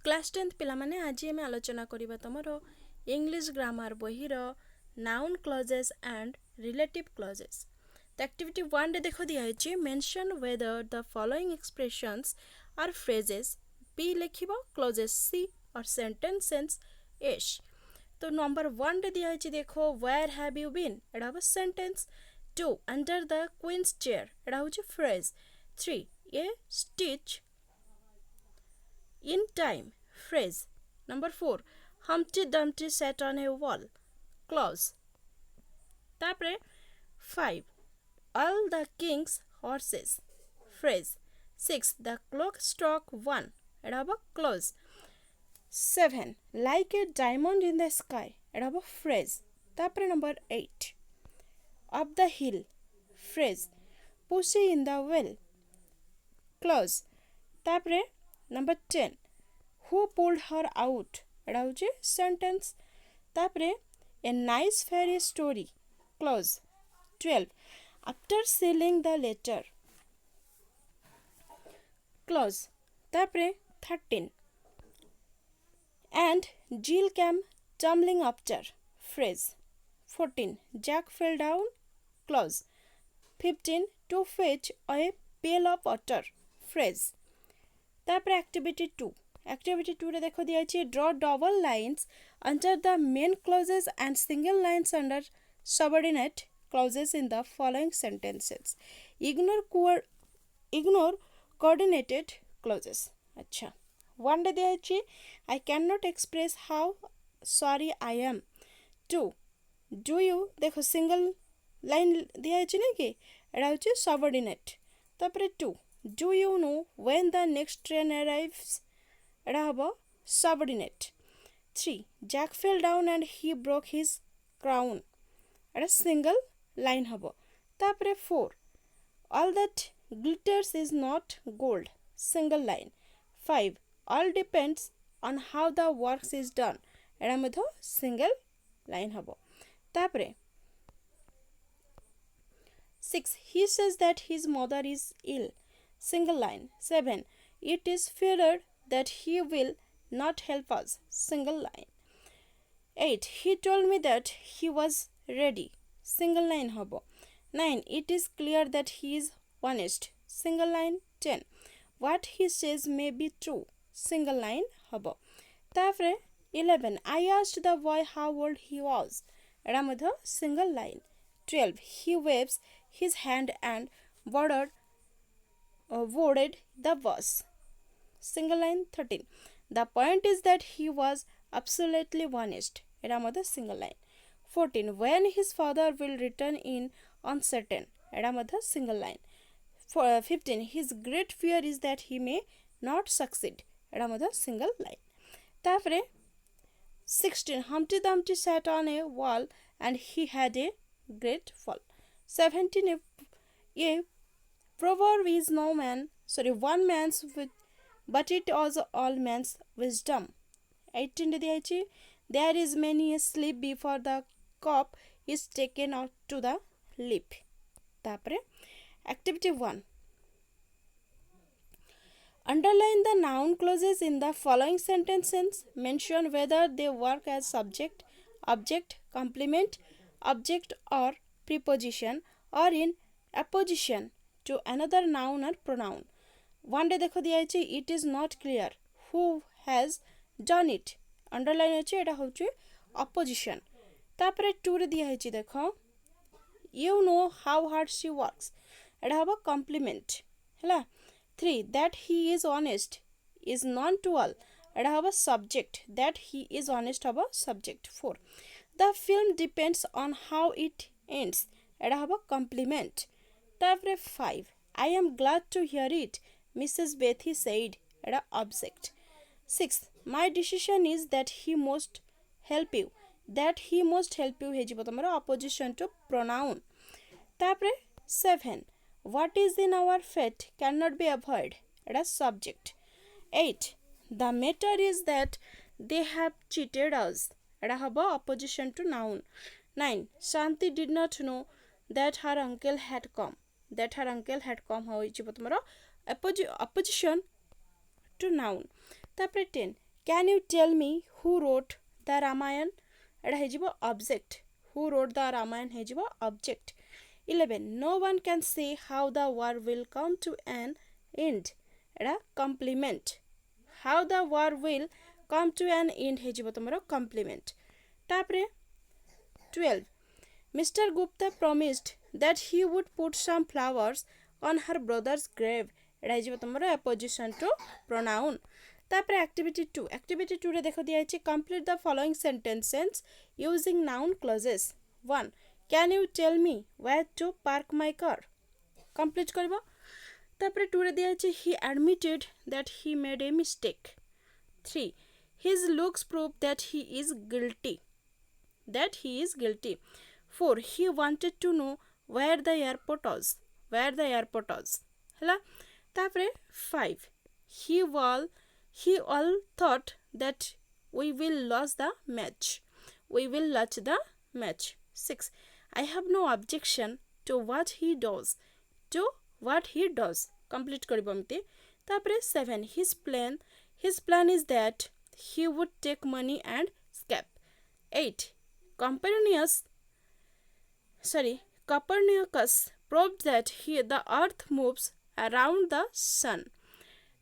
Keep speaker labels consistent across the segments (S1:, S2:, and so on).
S1: Class 10th पिला माने आज आम आलोचना करिबा तमरो इंग्लिश ग्रामर बहिर noun clauses and relative clauses. तो एक्टिविटी 1 रे देखो दिया है mention whether the following expressions are phrases. बी लिखिबो क्लॉजेस सी और सेंटेंसेस एश। तो नंबर 1 रे दिया है देखो वेयर हैव यू बीन एडा हो sentence. 2 under the queen's chair एडा हो phrase. 3 a stitch in time phrase. Number 4 Humpty Dumpty sat on a wall clause. Tapre 5 all the king's horses phrase. 6 the clock struck 1 edaba clause. 7 like a diamond in the sky edaba phrase. Tapre number 8 up the hill phrase. Pussy in the well clause. Tapre number 10 who pulled her out एडा होचे sentence. तापरे a nice fairy story clause. 12 after sealing the letter clause. तापरे 13 and Jill came tumbling after phrase. 14 Jack fell down clause. 15 to fetch a pail of water phrase. तापर activity 2 रे देखो दिया है draw double lines under the main clauses and single lines under subordinate clauses in the following sentences. Ignore coordinated clauses. अच्छा 1 रे दिया है I can not express how sorry I am. 2 do you देखो single line दिया है ना कि एडा होचे सबऑर्डिनेट। तापर 2 do you know when the next train arrives एडा हबो subordinate. 3 Jack fell down and he broke his crown एडा single line हबो। तापरे 4 all that glitters is not gold single line. 5 all depends on how the work is done एडा मधो single line हबो। तापरे 6 he says that his mother is ill single line. 7 it is feared that he will not help us single line. 8 he told me that he was ready single line hobo. 9 it is clear that he is honest single line. 10 what he says may be true single line hobo. Tafre 11 I asked the boy how old he was एडा मधो single line. 12 he waves his hand and boarded the bus single line. 13 the point is that he was absolutely honest एडा मधो single line. 14 when his father will return in uncertain एडा मधो single line. 15 his great fear is that he may not succeed एडा मधो single line. तापरे 16 Humpty Dumpty sat on a wall and he had a great fall. 17 a proverb is one man's but it was all man's wisdom. 18 there is many a sleep before the cup is taken out to the lip. Tapre activity 1 underline the noun clauses in the following sentences. Mention whether they work as subject, object, complement, object or preposition or in apposition to another noun or pronoun. 1 रे देखो दिया है it is not clear who has done it underline है एटा होचे opposition. तापरे 2 रे दिया है देखो you know how hard she works एटा हबो complement हैला. 3 that he is honest is known to all एटा हबो subject that he is honest हबो subject. 4 the film depends on how it ends एटा हबो complement. तापरे 5 I am glad to hear it Mrs. Bethy said Etah object. 6 my decision is that he must help you हे जिवो तमरो opposition to pronoun. तापरे 7 what is in our fate cannot be avoided Etah subject. 8 the matter is that they have cheated us एटा हबो opposition to noun. 9 Shanti did not know that her uncle had come हो जिवो तमरो opposition to noun. तापरे 10 Can you tell me who wrote the Ramayana? एटा हेजिबो object. Who wrote the Ramayana हेजिबो object. 11. No one can say how the war will come to an end. एटा complement. How the war will come to an end हेजिबो तमरो complement. तापरे 12. Mr. Gupta promised that he would put some flowers on her brother's grave. Etah हेजिबो तमरो opposition to pronoun. तापरे activity 2. Activity 2 रे देखो दिया है complete the following sentences using noun clauses. 1. Can you tell me where to park my car? Complete करबो. तापरे 2 रे दिया है he admitted that he made a mistake. 3. His looks prove that he is guilty. 4. He wanted to know where the airport was. Hela. Tapre 5. He all thought that we will lose the match. 6. I have no objection to what he does. Complete karibo amte. Tapre 7. His plan is that he would take money and escape. 8. Copernicus proved that the earth moves around the sun.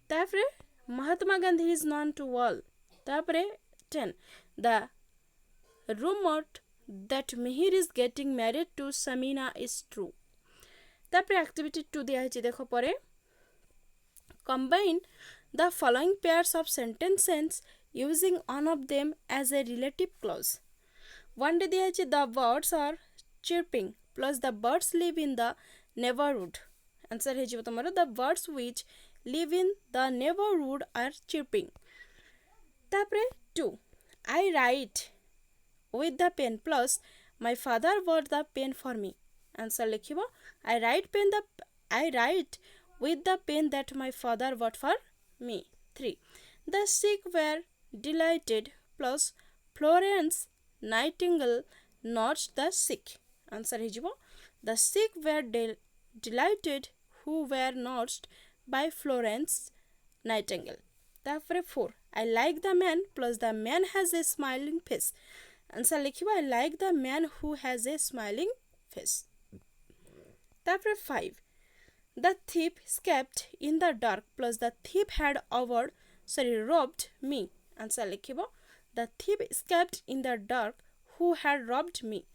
S1: Tapre Mahatma Gandhi is known to all. Tapre 10. The rumor that Mihir is getting married to Samina is true. Tapre activity 2 diya hai dekho pore. Combine the following pairs of sentences using one of them as a relative clause. 1 day diya hai the birds are chirping plus the birds live in the neighborhood. Answer है जो तुम्हारा the birds which live in the neighborhood are chirping. तापरे 2. I write with the pen plus my father bought the pen for me. Answer लिखिबो I write with the pen that my father bought for me. 3. The sick were delighted plus Florence Nightingale nursed the sick. Answer है the sick were delighted who were nursed by Florence Nightingale. Therefore 4. I like the man plus the man has a smiling face. Answer लिखिबो I like the man who has a smiling face. Therefore 5. The thief escaped in the dark plus the thief had robbed me. Answer लिखिबो the thief escaped in the dark who had robbed me.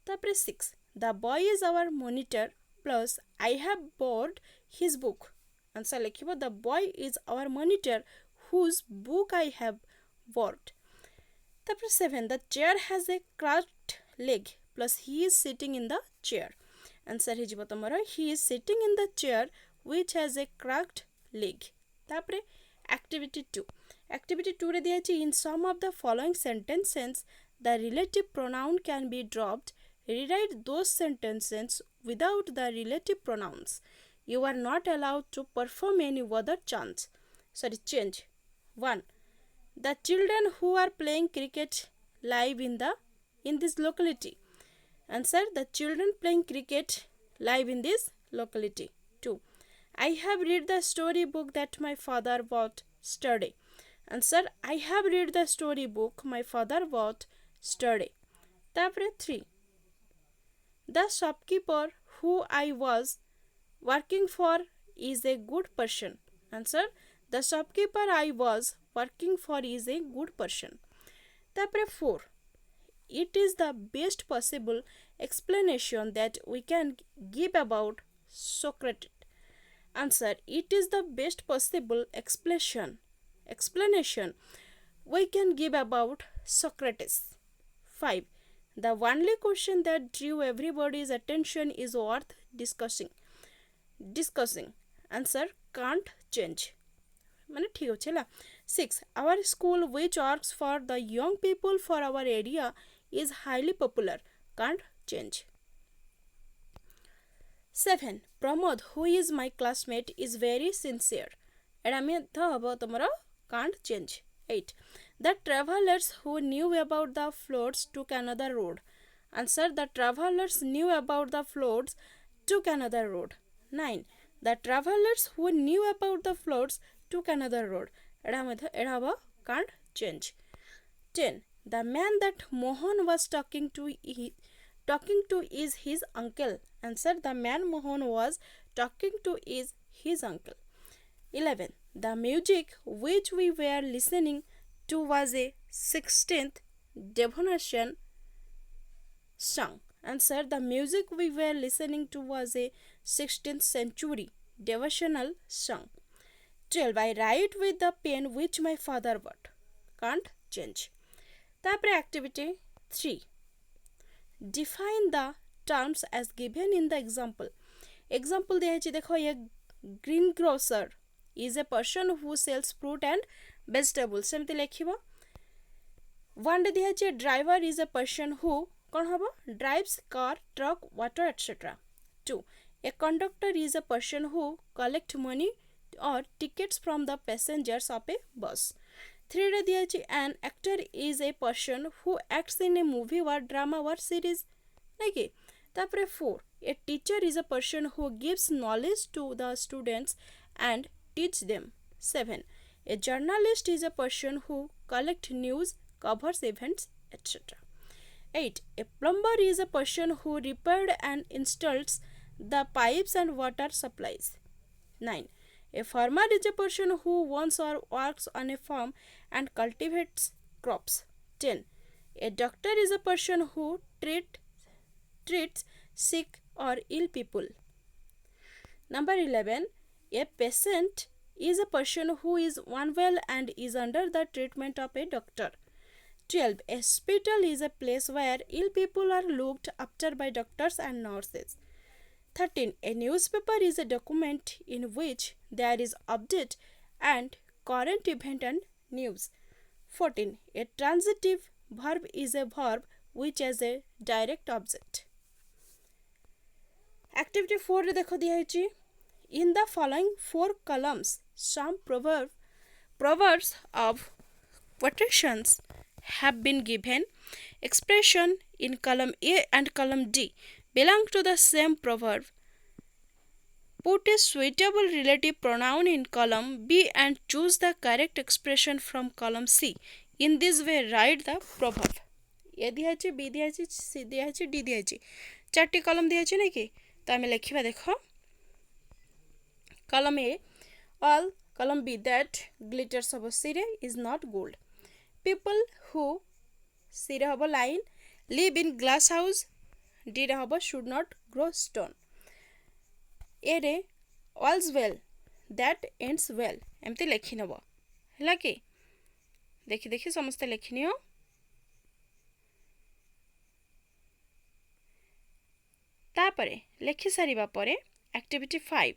S1: Tapre 6. The boy is our monitor plus I have borrowed his book. Answer likhibo the boy is our monitor whose book I have borrowed. Tapre 7. The chair has a cracked leg plus he is sitting in the chair. Answer hijibo tomara he is sitting in the chair which has a cracked leg. Tapre activity 2. Activity 2 re diya in some of the following sentences the relative pronoun can be dropped. Rewrite those sentences without the relative pronouns. You are not allowed to perform any other change. 1. The children who are playing cricket live in this locality. Answer the children playing cricket live in this locality. 2. I have read the storybook that my father bought yesterday. Answer I have read the storybook my father bought yesterday. Tapre 3. The shopkeeper who I was working for is a good person. Answer the shopkeeper I was working for is a good person. Tapre 4. It is the best possible explanation that we can give about Socrates. Answer it is the best possible explanation we can give about Socrates. 5. The only question that drew everybody's attention is worth discussing. Answer can't change. माने ठीक होचे ला. 6. Our school which works for the young people for our area is highly popular. Can't change. 7. Pramod who is my classmate is very sincere. एडा में थ हबो तमरो can't change. 8. The travelers who knew about the floods took another road. Answer the travelers knew about the floods took another road. 9. The travelers who knew about the floods took another road. एडा में थ एडा हबो can't change. 10. The man that Mohan was talking to is his uncle. Answer: the man Mohan was talking to is his uncle. 11. The music which we were listening to was a 16th devotion song. Answer: the music we were listening to was a 16th century devotional song. 12. I write with the pen which my father bought. Can't change. तापरे activity 3. Define the terms as given in the example. Example दिया है देखो ये greengrocer is a person who sells fruit and vegetables. सेमती लिखिबो. 1 दिया है driver is a person who कौन हबो drives car, truck, water etc. 2. A conductor is a person who collect money or tickets from the passengers of a bus. 3 रे दिया है an actor is a person who acts in a movie or drama or series. नहीं तापरे 4. A teacher is a person who gives knowledge to the students and teach them. 7. A journalist is a person who collect news, covers events etc. 8. A plumber is a person who repaired and installs the pipes and water supplies. 9. A farmer is a person who owns or works on a farm and cultivates crops. 10. A doctor is a person who treats sick or ill people. Number 11. A patient is a person who is unwell and is under the treatment of a doctor. 12. A hospital is a place where ill people are looked after by doctors and nurses. 13. A newspaper is a document in which there is update and current event and news. 14. A transitive verb is a verb which has a direct object. Activity 4 रे देखो दिया है in the following 4 columns some proverbs of quotations have been given. Expression in column A and column D belong to the same proverb. Put a suitable relative pronoun in column B and choose the correct expression from column C. In this way write the proverb. A दिया है, B दिया है, C दिया है, D दिया है. 4टी कलम दिया है नहीं कि तो आम लिखा देख column A all column B that glitters of C is not gold. People who C रे हबो line live in glass house. D रे हबो should not grow stone. A रे all's well that ends well. एमती लिखि नब है कि देखि देखि समस्त लिखिनियो. तापरे लिखि सारिबा परे activity 5.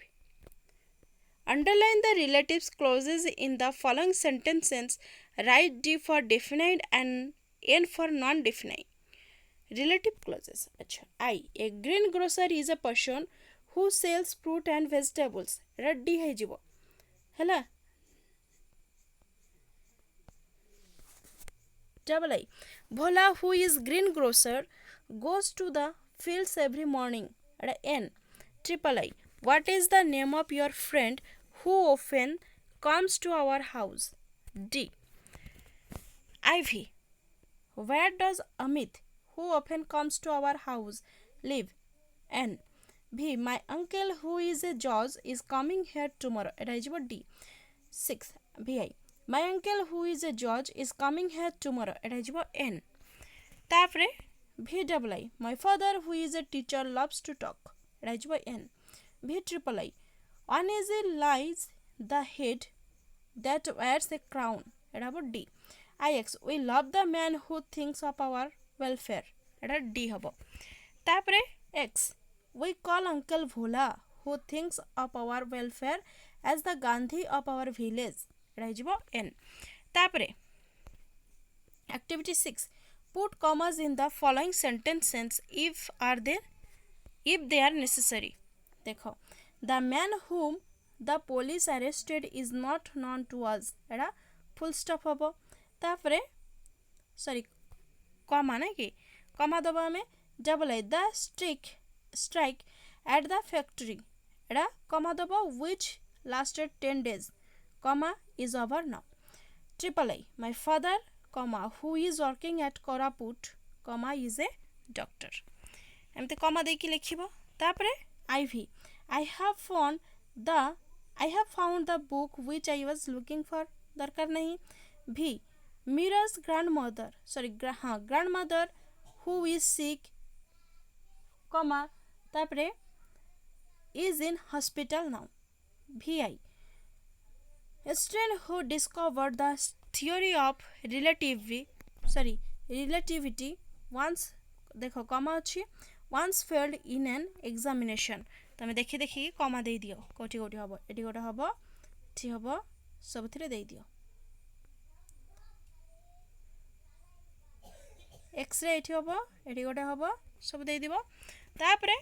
S1: Underline the relatives clauses in the following sentences. Write D for definite and N for non-definite. Relative clauses. अच्छा I. A greengrocer is a person who sells fruit and vegetables. Etah D है जीवो हैला. Double I. Bhola who is greengrocer goes to the fields every morning. Etah N. Triple I. What is the name of your friend who often comes to our house? D. Ivy. Where does Amit, who often comes to our house, live? N. V. My uncle who is a judge is coming here tomorrow. Eta is D. 6. VI. My uncle who is a judge is coming here tomorrow. Eta is N. Tapre V double I. My father who is a teacher loves to talk. Eta is N. V triple I. Uneasy lies the head that wears a crown. Eta D. IX. We love the man who thinks of our welfare. Eta D habo. Tapre X. We call Uncle Bhola who thinks of our welfare as the Gandhi of our village. Eta hijibo N. Tapre activity 6. Put commas in the following sentences if they are necessary. देखो the man whom the police arrested is not known to us. Etah full stop हबो. तापरे sorry comma ना कि comma दबा में double I the strike at the factory. Etah comma दबा which lasted 10 days. Comma is over now. triple A, my father, comma, who is working at Koraput, comma, is a doctor. एमती कमा देकी लिखिबो तापरे IV, I have found the book which I was looking for, दरकार नहीं. V, Mira's grandmother who is sick, comma, तापरे is in hospital now. VI, a student who discovered the theory of relativity once देखो कमा अच्छी once failed in an examination. तमे देखि देखि कमा दे दियो कोठी कोठी हबो एटी गोटे हबो ठी हबो सबथिरे दे दियो. x रे एठी हबो एटी गोटे हबो सब दे दिबो. तापरे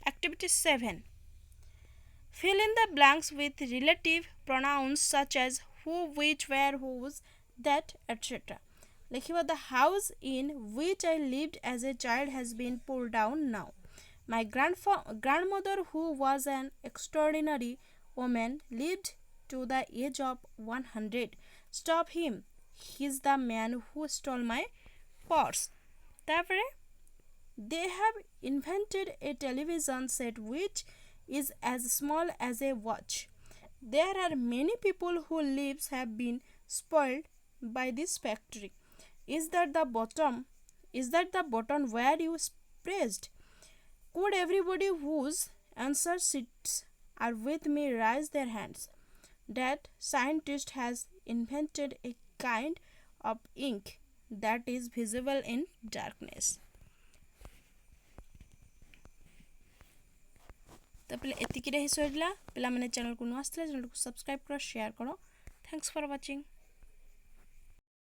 S1: activity 7, fill in the blanks with relative pronouns such as who, which, where, whose, that, etc. लिखिबो the house in which I lived as a child has been pulled down now. My grandmother, who was an extraordinary woman, lived to the age of 100. Stop him. He's the man who stole my purse. तापरे they have invented a television set which is as small as a watch. There are many people whose lives have been spoiled by this factory. Is that the button where you pressed? Could everybody whose answer sheets are with me raise their hands? That scientist has invented a kind of ink that is visible in darkness. तो पहले एतिकी रही सोइला पिला माने channel को नुआ आसले channel को subscribe करो शेयर करो. Thanks for watching.